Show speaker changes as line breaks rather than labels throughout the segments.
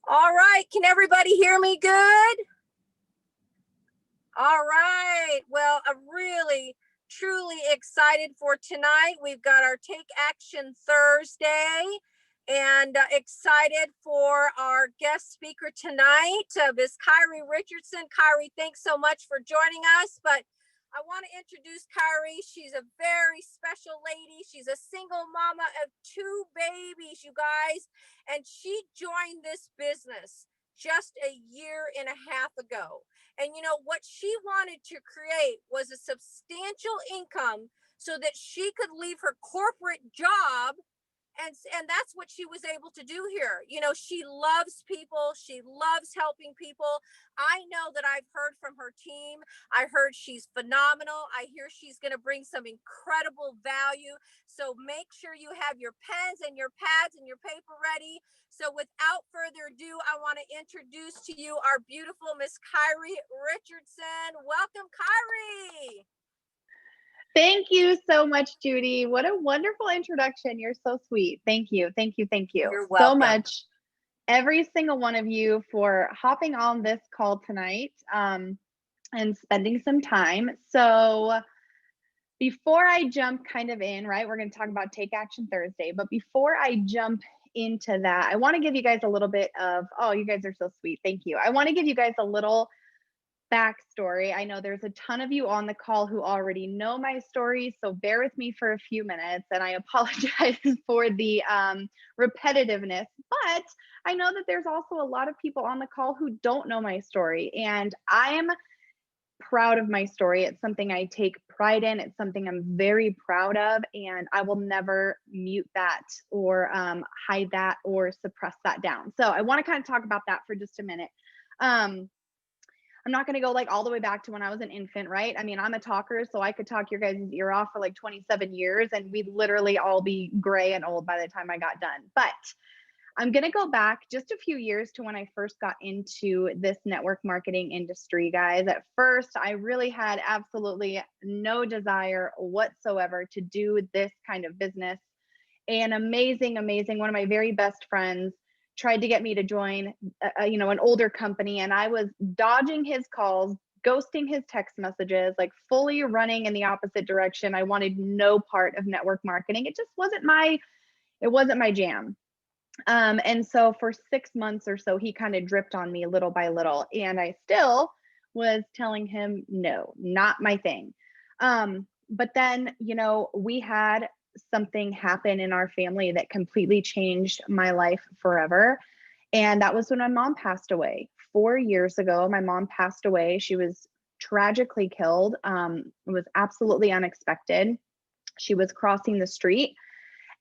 All right, can everybody hear me good? All right. Well, I'm really, truly excited for tonight. We've got our Take Action Thursday and excited for our guest speaker tonight, Miss Kyrie Richardson. Kyrie, thanks so much for joining us. But I want to introduce Kyrie. She's a very special lady. She's a single mama of two babies, you guys, and she joined this business just a year and a half ago. And what she wanted to create was a substantial income so that she could leave her corporate job, and that's what she was able to do here. She loves people, she loves helping people. I know that I've heard from her team. I heard she's phenomenal. I hear she's going to bring some incredible value. So make sure you have your pens and your pads and your paper ready. So without further ado, I want to introduce to you our beautiful Miss Kyrie Richardson. Welcome, Kyrie.
Thank you so much, Judy. What a wonderful introduction. You're so sweet. Thank you. Thank you. Thank you
You're
so
welcome.
much, every single one of you, for hopping on this call tonight and spending some time. So before I jump kind of in, right, we're going to talk about Take Action Thursday. But before I jump into that, I want to give you guys a little bit of, oh, you guys are so sweet. Thank you. I want to give you guys a little backstory. I know there's a ton of you on the call who already know my story, so bear with me for a few minutes, and I apologize for the repetitiveness, but I know that there's also a lot of people on the call who don't know my story, and I'm proud of my story. It's something I take pride in. It's something I'm very proud of, and I will never mute that or hide that or suppress that down. So I want to kind of talk about that for just a minute. I'm not going to go like all the way back to when I was an infant, right? I mean, I'm a talker, so I could talk your guys' ear off for like 27 years and we'd literally all be gray and old by the time I got done. But I'm going to go back just a few years to when I first got into this network marketing industry, guys. At first, I really had absolutely no desire whatsoever to do this kind of business. An amazing one of my very best friends tried to get me to join an older company, and I was dodging his calls, ghosting his text messages, like fully running in the opposite direction. I wanted no part of network marketing. It just wasn't my jam. And so for 6 months or so, he kind of dripped on me little by little, and I still was telling him, no, not my thing. But then, we had something happen in our family that completely changed my life forever. And that was when my mom passed away 4 years ago. My mom passed away. She was tragically killed. It was absolutely unexpected. She was crossing the street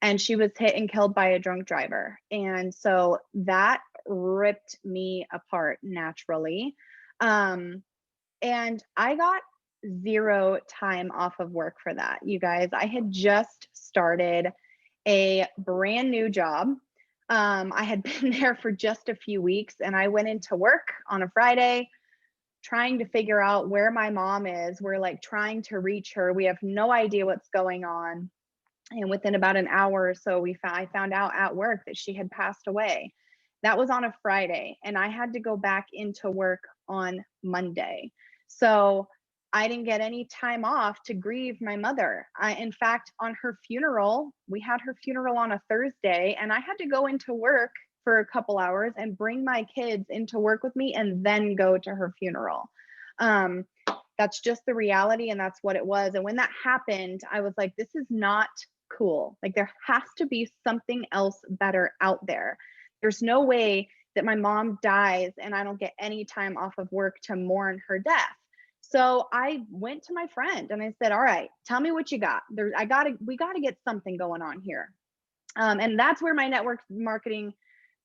and she was hit and killed by a drunk driver. And so that ripped me apart naturally. And I got zero time off of work for that, you guys. I had just started a brand new job. I had been there for just a few weeks, and I went into work on a Friday trying to figure out where my mom is. We're like trying to reach her. We have no idea what's going on. And within about an hour or so, I found out at work that she had passed away. That was on a Friday, and I had to go back into work on Monday. So I didn't get any time off to grieve my mother. In fact, on her funeral, we had her funeral on a Thursday, and I had to go into work for a couple hours and bring my kids into work with me and then go to her funeral. That's just the reality, and that's what it was. And when that happened, I was like, this is not cool. Like, there has to be something else better out there. There's no way that my mom dies and I don't get any time off of work to mourn her death. So I went to my friend and I said, all right, tell me what you got. We got to get something going on here. And that's where my network marketing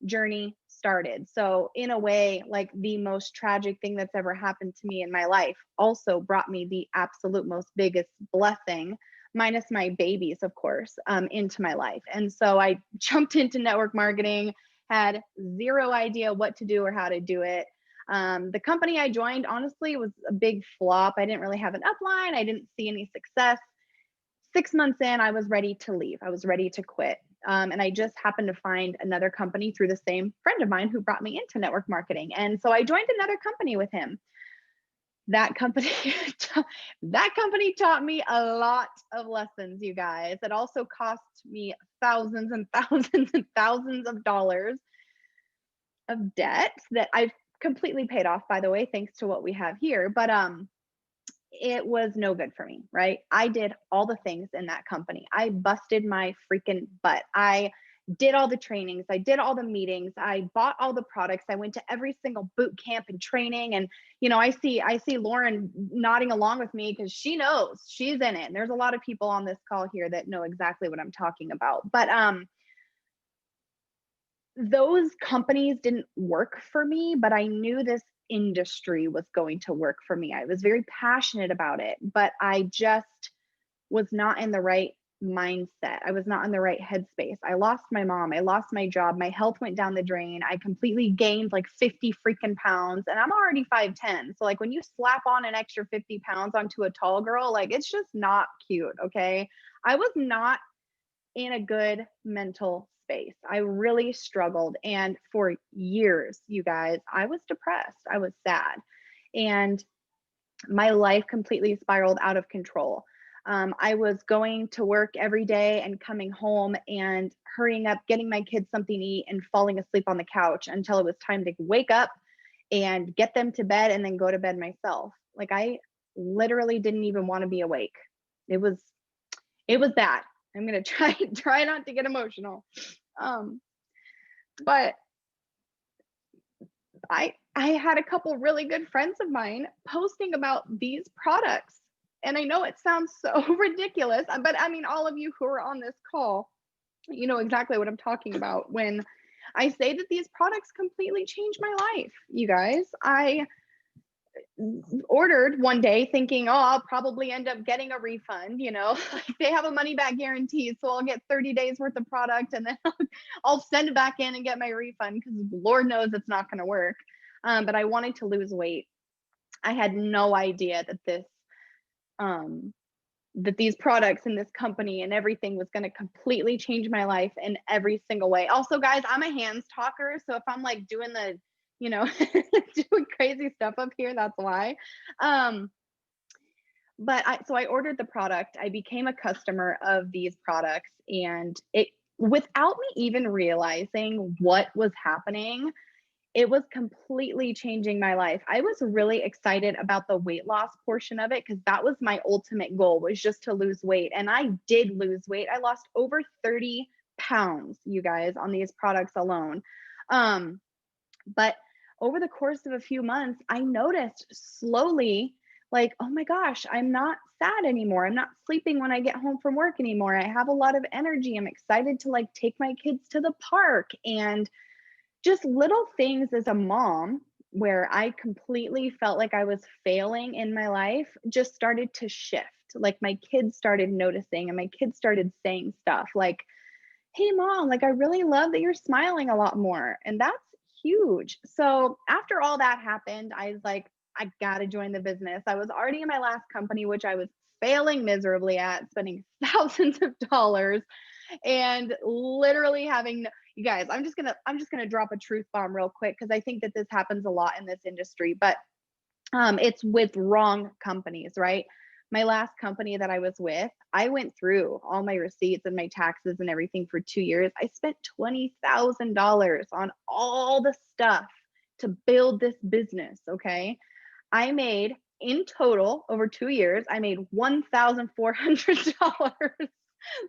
journey started. So in a way, like, the most tragic thing that's ever happened to me in my life also brought me the absolute most biggest blessing, minus my babies, of course, into my life. And so I jumped into network marketing, had zero idea what to do or how to do it. The company I joined, honestly, was a big flop. I didn't really have an upline. I didn't see any success. 6 months in, I was ready to leave. I was ready to quit. And I just happened to find another company through the same friend of mine who brought me into network marketing. And so I joined another company with him. That company, that company taught me a lot of lessons, you guys. It also cost me thousands and thousands and thousands of dollars of debt that I've completely paid off, by the way, thanks to what we have here. But it was no good for me, right? I did all the things in that company. I busted my freaking butt. I did all the trainings. I did all the meetings. I bought all the products. I went to every single boot camp and training. And I see Lauren nodding along with me because she knows she's in it. And there's a lot of people on this call here that know exactly what I'm talking about. But those companies didn't work for me, but I knew this industry was going to work for me. I was very passionate about it, but I just was not in the right mindset. I was not in the right headspace. I lost my mom. I lost my job. My health went down the drain. I completely gained like 50 freaking pounds, and I'm already 5'10". So like when you slap on an extra 50 pounds onto a tall girl, like it's just not cute. Okay. I was not in a good mental space. I really struggled. And for years, you guys, I was depressed. I was sad. And my life completely spiraled out of control. I was going to work every day and coming home and hurrying up, getting my kids something to eat, and falling asleep on the couch until it was time to wake up and get them to bed and then go to bed myself. Like I literally didn't even want to be awake. It was bad. I'm gonna try not to get emotional. Um, but I had a couple really good friends of mine posting about these products. And I know it sounds so ridiculous, but I mean, all of you who are on this call, you know exactly what I'm talking about when I say that these products completely changed my life. You guys, I ordered one day thinking, oh, I'll probably end up getting a refund. Like they have a money back guarantee, so I'll get 30 days worth of product and then I'll send it back in and get my refund because Lord knows it's not going to work. But I wanted to lose weight. I had no idea that these products in this company and everything was going to completely change my life in every single way. Also, guys, I'm a hands talker, so if I'm like doing doing crazy stuff up here, that's why. So I ordered the product. I became a customer of these products, and it, without me even realizing what was happening, it was completely changing my life. I was really excited about the weight loss portion of it because that was my ultimate goal, was just to lose weight. And I did lose weight. I lost over 30 pounds, you guys, on these products alone. But over the course of a few months, I noticed slowly, like, oh my gosh, I'm not sad anymore. I'm not sleeping when I get home from work anymore. I have a lot of energy. I'm excited to like take my kids to the park, and just little things as a mom where I completely felt like I was failing in my life just started to shift. Like my kids started noticing and my kids started saying stuff like, hey mom, like I really love that you're smiling a lot more. And that's huge. So after all that happened, I was like, I gotta join the business. I was already in my last company, which I was failing miserably at, spending thousands of dollars and literally having, you guys, I'm just gonna drop a truth bomb real quick because I think that this happens a lot in this industry, but it's with wrong companies, right? My last company that I was with, I went through all my receipts and my taxes and everything for 2 years. I spent $20,000 on all the stuff to build this business. Okay. I made in total over 2 years, I made $1,400.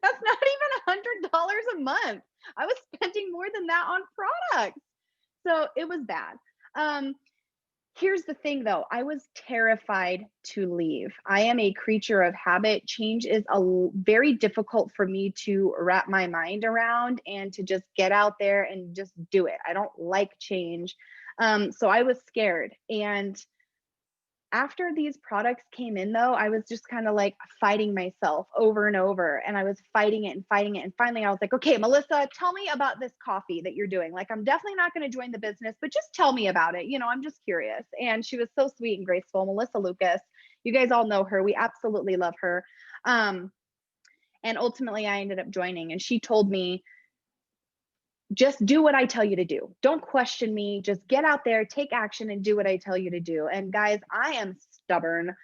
That's not even $100 a month. I was spending more than that on products. So it was bad. Here's the thing though, I was terrified to leave. I am a creature of habit. Change is very difficult for me to wrap my mind around and to just get out there and just do it. I don't like change. So I was scared. And after these products came in though, I was just kind of like fighting myself over and over, and I was fighting it and fighting it. And finally I was like, okay, Melissa, tell me about this coffee that you're doing. Like, I'm definitely not going to join the business, but just tell me about it. I'm just curious. And she was so sweet and graceful. Melissa Lucas, you guys all know her. We absolutely love her. And ultimately I ended up joining, and she told me, just do what I tell you to do. Don't question me. Just get out there, take action, and do what I tell you to do. And guys, I am stubborn.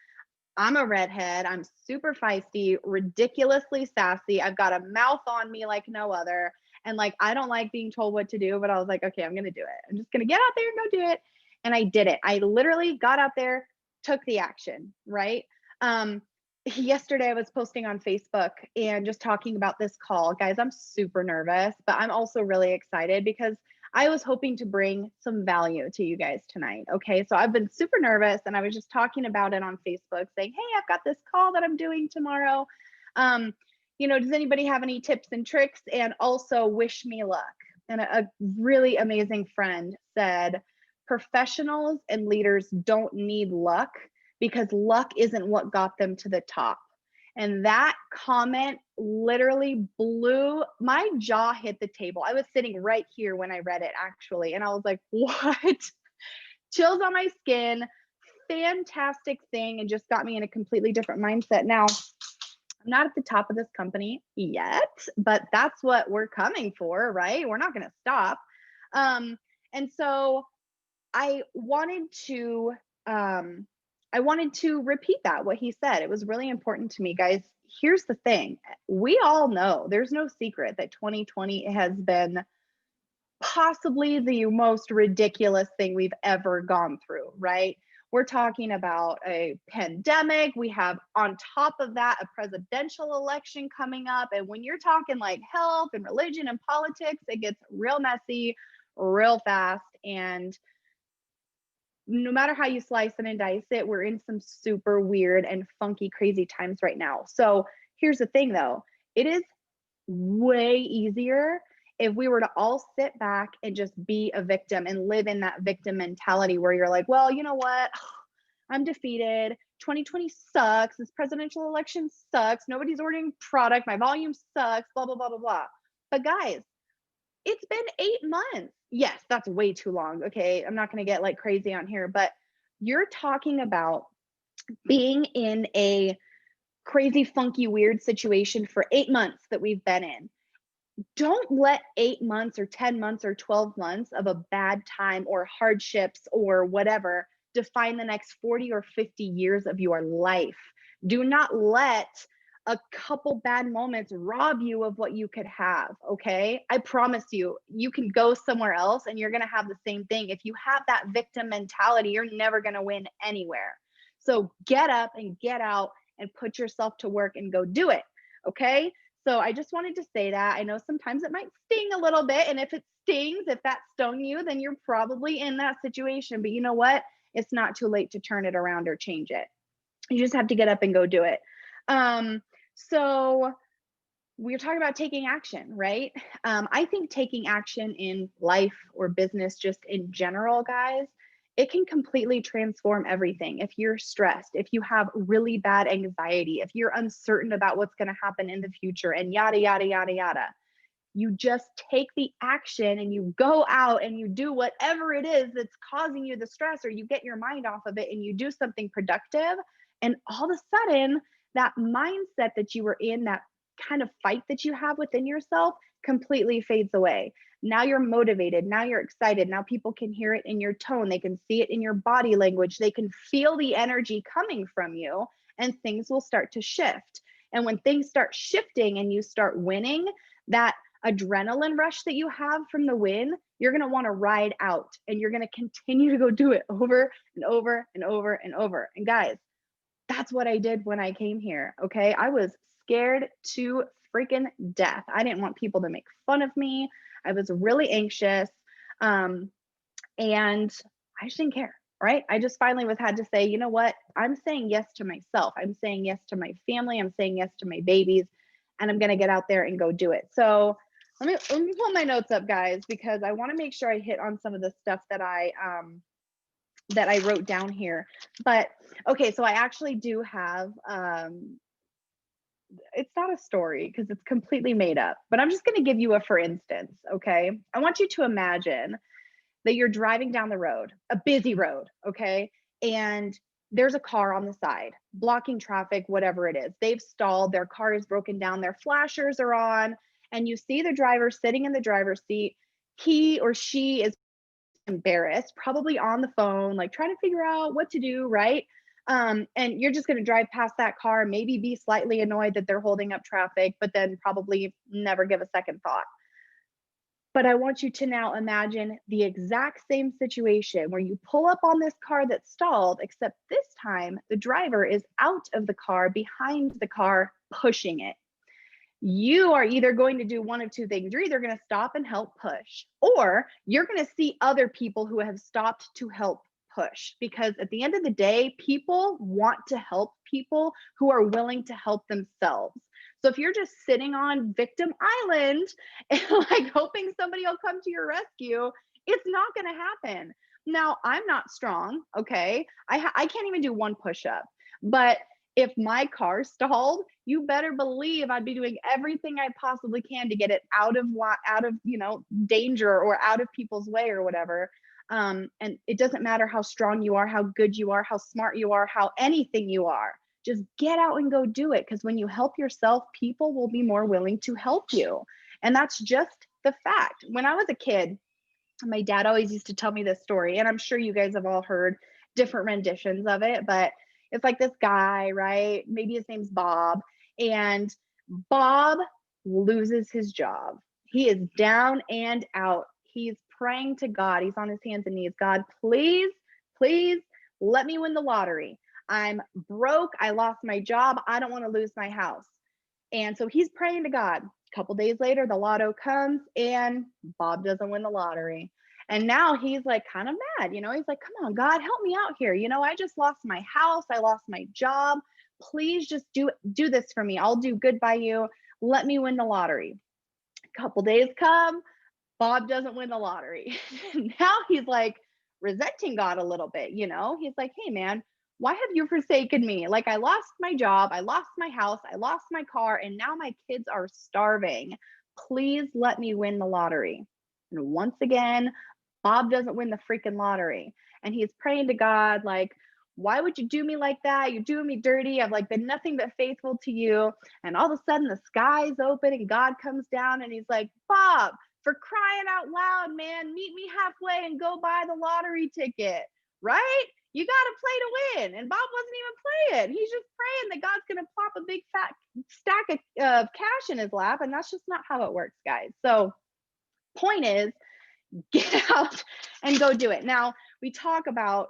I'm a redhead. I'm super feisty, ridiculously sassy. I've got a mouth on me like no other. And like, I don't like being told what to do, but I was like, okay, I'm going to do it. I'm just going to get out there and go do it. And I did it. I literally got out there, took the action, right? Um, Yesterday I was posting on Facebook and just talking about this call. Guys, I'm super nervous, but I'm also really excited because I was hoping to bring some value to you guys tonight. Okay. So I've been super nervous and I was just talking about it on Facebook saying, hey, I've got this call that I'm doing tomorrow. Um, does anybody have any tips and tricks? And also wish me luck. And a really amazing friend said, professionals and leaders don't need luck because luck isn't what got them to the top. And that comment literally blew my jaw, hit the table. I was sitting right here when I read it, actually. And I was like, what? Chills on my skin. Fantastic thing. And just got me in a completely different mindset. Now, I'm not at the top of this company yet, but that's what we're coming for, right? We're not going to stop. And so I wanted to repeat that what he said. It was really important to me, guys. Here's the thing. We all know there's no secret that 2020 has been possibly the most ridiculous thing we've ever gone through, right? We're talking about a pandemic. We have on top of that a presidential election coming up. And when you're talking like health and religion and politics, it gets real messy real fast. And no matter how you slice it and dice it, we're in some super weird and funky, crazy times right now. So here's the thing though, it is way easier if we were to all sit back and just be a victim and live in that victim mentality where you're like, well, you know what? I'm defeated. 2020 sucks. This presidential election sucks. Nobody's ordering product. My volume sucks, blah, blah, blah, blah, blah. But guys, it's been 8 months. Yes, that's way too long. Okay. I'm not going to get like crazy on here, but you're talking about being in a crazy, funky, weird situation for 8 months that we've been in. Don't let 8 months or 10 months or 12 months of a bad time or hardships or whatever define the next 40 or 50 years of your life. Do not let a couple bad moments rob you of what you could have. Okay. I promise you, you can go somewhere else and you're going to have the same thing. If you have that victim mentality, you're never going to win anywhere. So get up and get out and put yourself to work and go do it. Okay. So I just wanted to say that. I know sometimes it might sting a little bit. And if it stings, if that stung you, then you're probably in that situation. But you know what? It's not too late to turn it around or change it. You just have to get up and go do it. So we're talking about taking action, right? I think taking action in life or business, just in general, guys, it can completely transform everything. If you're stressed, if you have really bad anxiety, if you're uncertain about what's going to happen in the future, and yada, yada, yada, yada, you just take the action and you go out and you do whatever it is that's causing you the stress, or you get your mind off of it and you do something productive. And all of a sudden, that mindset that you were in, that kind of fight that you have within yourself, completely fades away. Now you're motivated. Now you're excited. Now people can hear it in your tone. They can see it in your body language. They can feel the energy coming from you, and things will start to shift. And when things start shifting and you start winning, that adrenaline rush that you have from the win, you're going to want to ride out, and you're going to continue to go do it over and over and over and over. And guys, that's what I did when I came here. Okay. I was scared to freaking death. I didn't want people to make fun of me. I was really anxious. And I just didn't care. Right. I just finally had to say, you know what? I'm saying yes to myself. I'm saying yes to my family. I'm saying yes to my babies, and I'm going to get out there and go do it. So let me pull my notes up, guys, because I want to make sure I hit on some of the stuff that I wrote down here. But okay, so I actually do have it's not a story because it's completely made up, but I'm just going to give you a for instance. Okay, I want you to imagine that you're driving down the road, a busy road, okay, and there's a car on the side blocking traffic, whatever it is. They've stalled, their car is broken down, their flashers are on, and you see the driver sitting in the driver's seat. he or she is embarrassed, probably on the phone, like trying to figure out what to do, right? And you're just going to drive past that car, maybe be slightly annoyed that they're holding up traffic, but then probably never give a second thought. But I want you to now imagine the exact same situation where you pull up on this car that's stalled, except this time the driver is out of the car, behind the car, pushing it. You are either going to do one of two things. You're either going to stop and help push, or you're going to see other people who have stopped to help push. Because at the end of the day, people want to help people who are willing to help themselves. So if you're just sitting on victim island and like hoping somebody will come to your rescue, it's not going to happen. Now, I'm not strong, okay? I can't even do one push up, but if my car stalled, you better believe I'd be doing everything I possibly can to get it out of danger or out of people's way or whatever. And it doesn't matter how strong you are, how good you are, how smart you are, how anything you are. Just get out and go do it. Because when you help yourself, people will be more willing to help you. And that's just the fact. When I was a kid, my dad always used to tell me this story, and I'm sure you guys have all heard different renditions of it, but it's like this guy, right? Maybe his name's Bob, and Bob loses his job. He is down and out. He's praying to God. He's on his hands and knees. God, please, please let me win the lottery. I'm broke. I lost my job. I don't want to lose my house. And so he's praying to God. A couple days later, the lotto comes and Bob doesn't win the lottery. And now he's like kind of mad, he's like, come on, God, help me out here. I just lost my house. I lost my job. Please just do this for me. I'll do good by you. Let me win the lottery. A couple days come, Bob doesn't win the lottery. Now he's like resenting God a little bit, He's like, hey man, why have you forsaken me? Like, I lost my job, I lost my house, I lost my car, and now my kids are starving. Please let me win the lottery. And once again, Bob doesn't win the freaking lottery. And he's praying to God, like, why would you do me like that? You're doing me dirty. I've like been nothing but faithful to you. And all of a sudden the sky's open and God comes down and he's like, Bob, for crying out loud, man, meet me halfway and go buy the lottery ticket, right? You got to play to win. And Bob wasn't even playing. He's just praying that God's going to plop a big fat stack of cash in his lap. And that's just not how it works, guys. So, point is, get out and go do it. Now, we talk about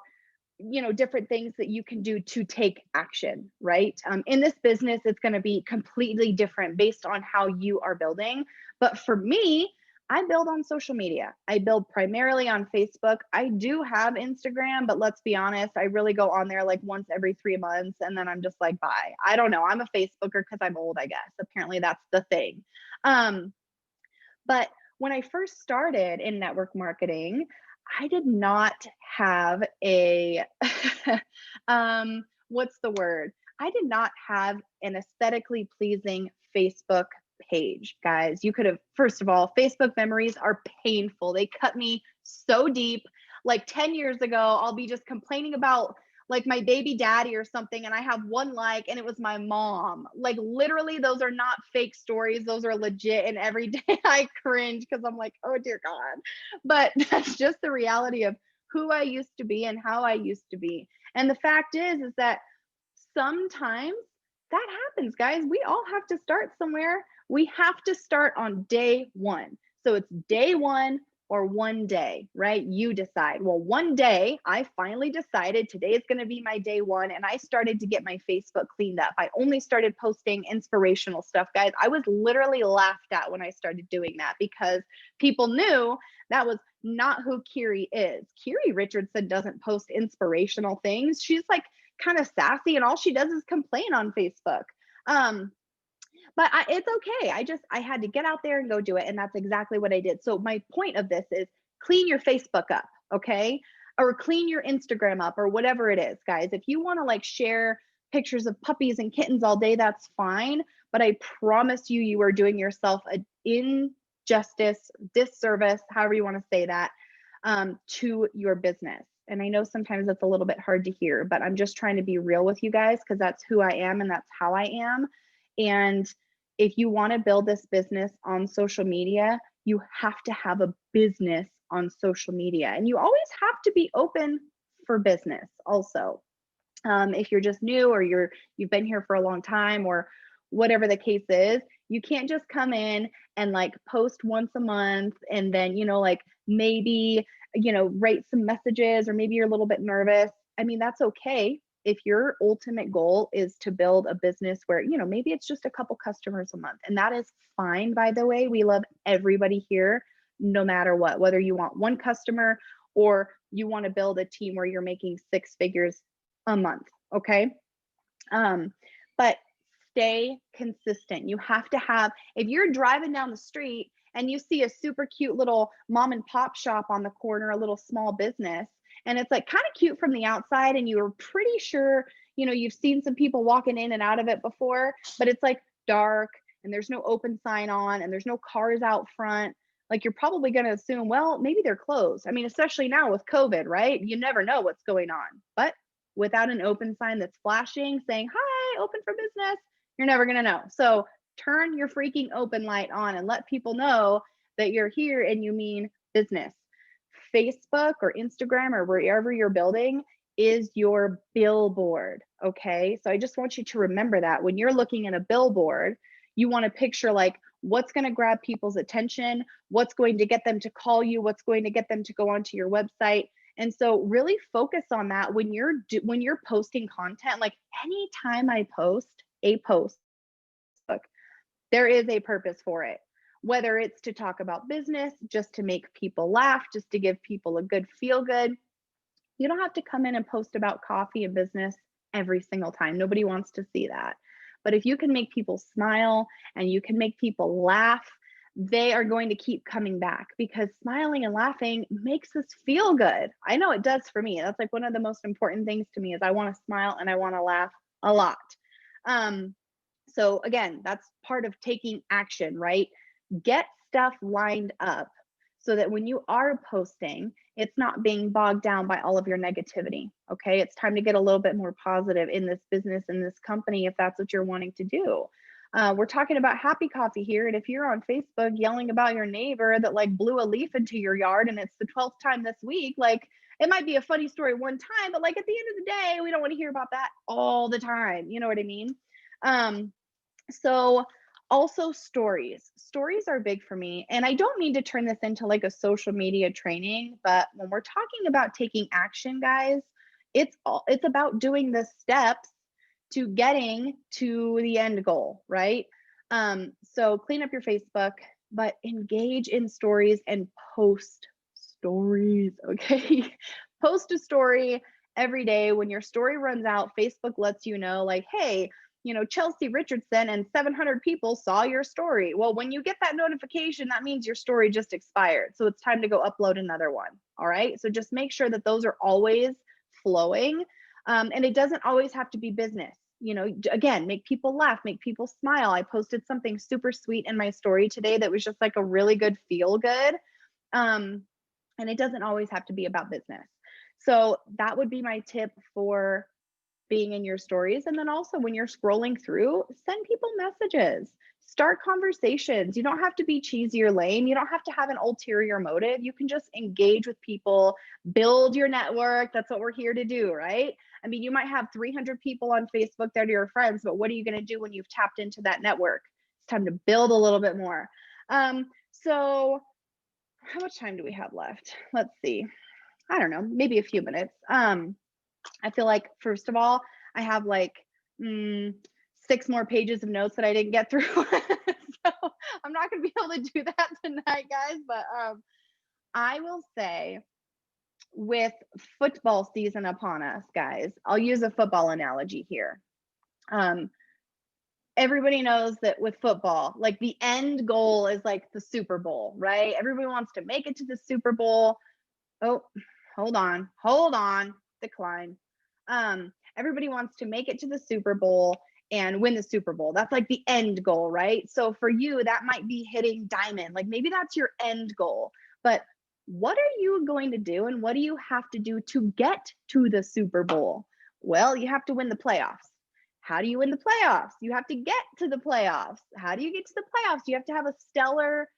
different things that you can do to take action, right? In this business, it's going to be completely different based on how you are building. But for me, I build on social media. I build primarily on Facebook. I do have Instagram, but let's be honest, I really go on there like once every 3 months and then I'm just like, bye. I don't know. I'm a Facebooker because I'm old, I guess. Apparently that's the thing. But when I first started in network marketing, I did not have a what's the word? I did not have an aesthetically pleasing Facebook page, guys. You could have, first of all, Facebook memories are painful. They cut me so deep. Like 10 years ago, I'll be just complaining about like my baby daddy or something, and I have one like, and it was my mom. Like literally, those are not fake stories. Those are legit. And every day I cringe because I'm like, oh dear God. But that's just the reality of who I used to be and how I used to be. And the fact is that sometimes that happens, guys. We all have to start somewhere. We have to start on day one. So it's day one or one day, right? You decide. Well, one day I finally decided today is going to be my day one, and I started to get my Facebook cleaned up. I only started posting inspirational stuff, guys. I was literally laughed at when I started doing that because people knew that was not who Kyrie is. Kyrie Richardson doesn't post inspirational things. She's like kind of sassy and all she does is complain on Facebook. But it's okay. I had to get out there and go do it. And that's exactly what I did. So my point of this is clean your Facebook up, okay? Or clean your Instagram up or whatever it is, guys. If you want to like share pictures of puppies and kittens all day, that's fine. But I promise you, you are doing yourself an injustice, disservice, however you want to say that, to your business. And I know sometimes that's a little bit hard to hear, but I'm just trying to be real with you guys because that's who I am and that's how I am. And if you want to build this business on social media, you have to have a business on social media. And you always have to be open for business also. If you're just new or you've been here for a long time or whatever the case is, you can't just come in and like post once a month and then, like maybe, write some messages, or maybe you're a little bit nervous. I mean, that's okay. If your ultimate goal is to build a business where, maybe it's just a couple customers a month, and that is fine, by the way. We love everybody here, no matter what, whether you want one customer or you want to build a team where you're making six figures a month. Okay. But stay consistent. You have to have, if you're driving down the street and you see a super cute little mom and pop shop on the corner, a little small business, and it's like kind of cute from the outside, and you're pretty sure, you've seen some people walking in and out of it before, but it's like dark and there's no open sign on and there's no cars out front. Like, you're probably going to assume, well, maybe they're closed. I mean, especially now with COVID, right? You never know what's going on. But without an open sign that's flashing saying, hi, open for business, you're never going to know. So turn your freaking open light on and let people know that you're here and you mean business. Facebook or Instagram or wherever you're building is your billboard. Okay. So I just want you to remember that when you're looking at a billboard, you want to picture like what's going to grab people's attention, what's going to get them to call you, what's going to get them to go onto your website. And so really focus on that when you're posting content. Like, anytime I post a post, there is a purpose for it. Whether it's to talk about business, just to make people laugh, just to give people a good feel good. You don't have to come in and post about coffee and business every single time. Nobody wants to see that. But if you can make people smile and you can make people laugh, they are going to keep coming back, because smiling and laughing makes us feel good. I know it does for me. That's like one of the most important things to me, is I want to smile and I want to laugh a lot. So again, that's part of taking action, right? Get stuff lined up so that when you are posting, it's not being bogged down by all of your negativity. Okay. It's time to get a little bit more positive in this business, in this company, if that's what you're wanting to do. We're talking about happy coffee here. And if you're on Facebook yelling about your neighbor that like blew a leaf into your yard and it's the 12th time this week, like, it might be a funny story one time, but like at the end of the day, we don't want to hear about that all the time. You know what I mean? So also stories are big for me. And I don't mean to turn this into like a social media training, but when we're talking about taking action, guys, it's about doing the steps to getting to the end goal, right? So clean up your Facebook, but engage in stories and post stories. Okay. Post a story every day. When your story runs out, Facebook lets you know, like, hey, Chelsea Richardson and 700 people saw your story. Well, when you get that notification, that means your story just expired. So it's time to go upload another one. All right. So just make sure that those are always flowing. And it doesn't always have to be business. Again, make people laugh, make people smile. I posted something super sweet in my story today that was just like a really good feel good. And it doesn't always have to be about business. So that would be my tip for being in your stories. And then also, when you're scrolling through, send people messages, start conversations. You don't have to be cheesy or lame. You don't have to have an ulterior motive. You can just engage with people, build your network. That's what we're here to do, right? I mean, you might have 300 people on Facebook that are your friends, but what are you going to do when you've tapped into that network? It's time to build a little bit more. So how much time do we have left? Let's see. I don't know, maybe a few minutes. I feel like, first of all, I have like 6 more pages of notes that I didn't get through. So I'm not going to be able to do that tonight, guys. But I will say, with football season upon us, guys, I'll use a football analogy here. Everybody knows that with football, like, the end goal is like the Super Bowl, right? Everybody wants to make it to the Super Bowl. Oh, hold on, decline. Everybody wants to make it to the Super Bowl and win the Super Bowl. That's like the end goal, right? So for you, that might be hitting diamond. Like, maybe that's your end goal. But what are you going to do, and what do you have to do to get to the Super Bowl? Well, you have to win the playoffs. How do you win the playoffs? You have to get to the playoffs. How do you get to the playoffs? You have to have a stellar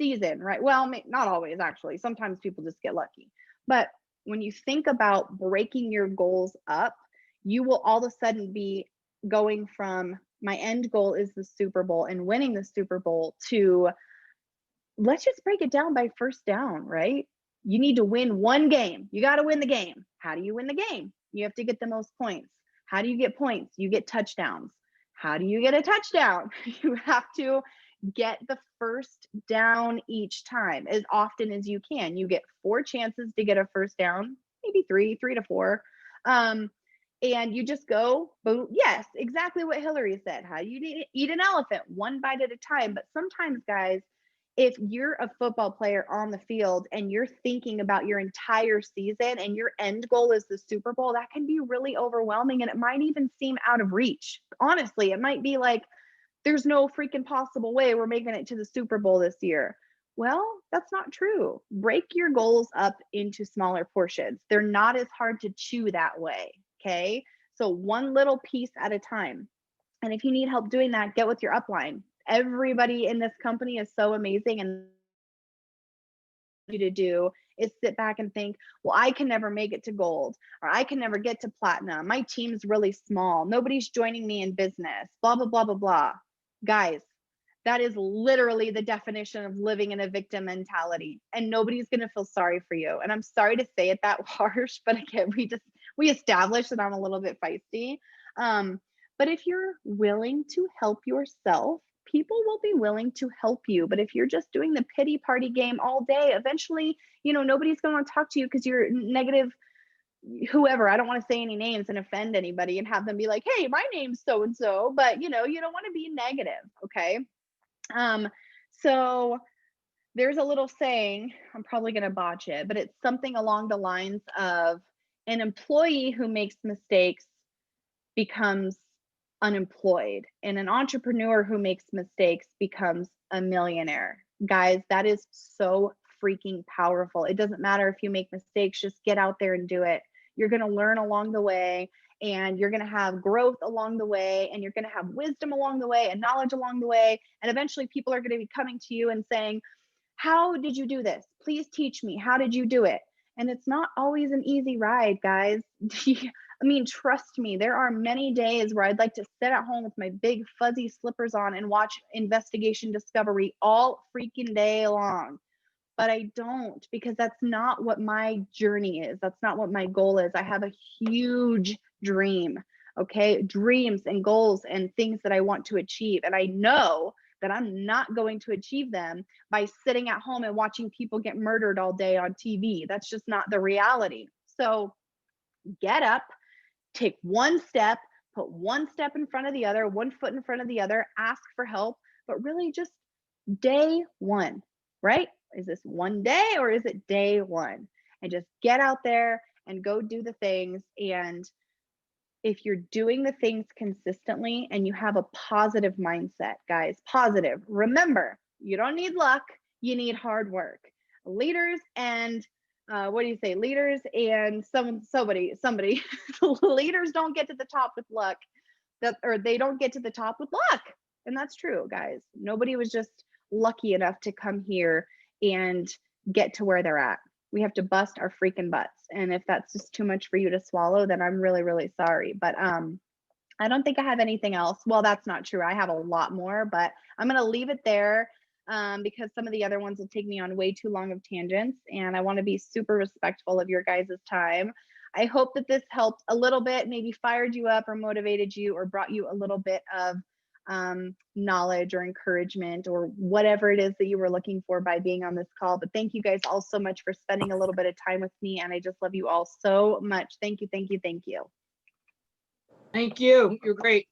season, right? Well, not always, actually. Sometimes people just get lucky. But when you think about breaking your goals up, you will all of a sudden be going from my end goal is the Super Bowl and winning the Super Bowl to let's just break it down by first down, right? You need to win one game. You got to win the game. How do you win the game? You have to get the most points. How do you get points? You get touchdowns. How do you get a touchdown? You have to get the first down each time as often as you can. You get 4 chances to get a first down, maybe 3 to 4. And you just go, boom. Yes, exactly what Hillary said. How do you eat an elephant? One bite at a time. But sometimes, guys, if you're a football player on the field and you're thinking about your entire season and your end goal is the Super Bowl, that can be really overwhelming and it might even seem out of reach. Honestly, it might be like, there's no freaking possible way we're making it to the Super Bowl this year. Well, that's not true. Break your goals up into smaller portions. They're not as hard to chew that way. Okay. So one little piece at a time. And if you need help doing that, get with your upline. Everybody in this company is so amazing, and you to do is sit back and think, well, I can never make it to gold, or I can never get to platinum. My team's really small. Nobody's joining me in business, blah, blah, blah, blah, blah. Guys, that is literally the definition of living in a victim mentality, and nobody's going to feel sorry for you. And I'm sorry to say it that harsh, but again, we established that I'm a little bit feisty. But if you're willing to help yourself, people will be willing to help you. But if you're just doing the pity party game all day, eventually, nobody's going to talk to you because you're negative. Whoever, I don't want to say any names and offend anybody and have them be like, hey, my name's so and so, but you don't want to be negative. Okay. So there's a little saying, I'm probably going to botch it, but it's something along the lines of an employee who makes mistakes becomes unemployed, and an entrepreneur who makes mistakes becomes a millionaire. Guys, that is so freaking powerful. It doesn't matter if you make mistakes, just get out there and do it. You're going to learn along the way, and you're going to have growth along the way, and you're going to have wisdom along the way and knowledge along the way. And eventually people are going to be coming to you and saying, how did you do this? Please teach me. How did you do it? And it's not always an easy ride, guys. I mean, trust me, there are many days where I'd like to sit at home with my big fuzzy slippers on and watch Investigation Discovery all freaking day long. But I don't, because that's not what my journey is. That's not what my goal is. I have a huge dream, okay? Dreams and goals and things that I want to achieve. And I know that I'm not going to achieve them by sitting at home and watching people get murdered all day on TV. That's just not the reality. So get up, take one step, put one step in front of the other, one foot in front of the other, ask for help, but really just day one, right? Is this one day or is it day one? And just get out there and go do the things. And if you're doing the things consistently and you have a positive mindset, guys, positive, remember, you don't need luck, you need hard work. Leaders and what do you say? Leaders and somebody. Leaders don't get to the top with luck, or they don't get to the top with luck, and that's true, guys. Nobody was just lucky enough to come here and get to where they're at. We have to bust our freaking butts, and if that's just too much for you to swallow, then I'm really, really sorry. But I don't think I have anything else. Well, that's not true. I have a lot more, but I'm going to leave it there because some of the other ones will take me on way too long of tangents, and I want to be super respectful of your guys' time. I hope that this helped a little bit, maybe fired you up or motivated you or brought you a little bit of knowledge or encouragement or whatever it is that you were looking for by being on this call. But thank you guys all so much for spending a little bit of time with me, and I just love you all so much. Thank you, thank you, thank you.
Thank you. You're great.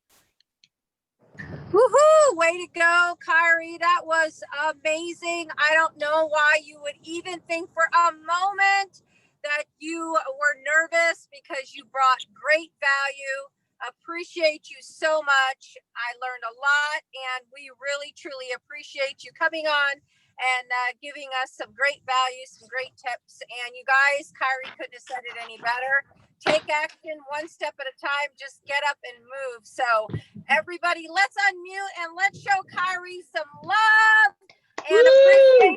Woohoo! Way to go, Kyrie. That was amazing. I don't know why you would even think for a moment that you were nervous, because you brought great value. Appreciate you so much. I learned a lot, and we really, truly appreciate you coming on and giving us some great value, some great tips. And you guys, Kyrie couldn't have said it any better. take action one step at a time. Just get up and move. So everybody, let's unmute and let's show Kyrie some love and appreciation.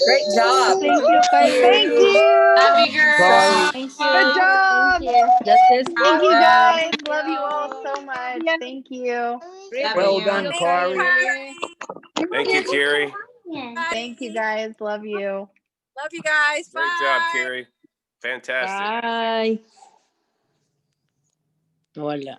Great job.
Thank you, Kyrie. Thank you.
Love you, girl.
Thank
Good job.
Justice.
Thank you,
Awesome.
guys. Love you all so much. Thank you.
Love
Well
you.
done,
Thank you,
Kyrie.
Kyrie.
Thank you, Kyrie.
Thank you, guys. Love you.
Love you guys.
Great
Bye.
job, Kyrie. Fantastic.
Bye. Wala.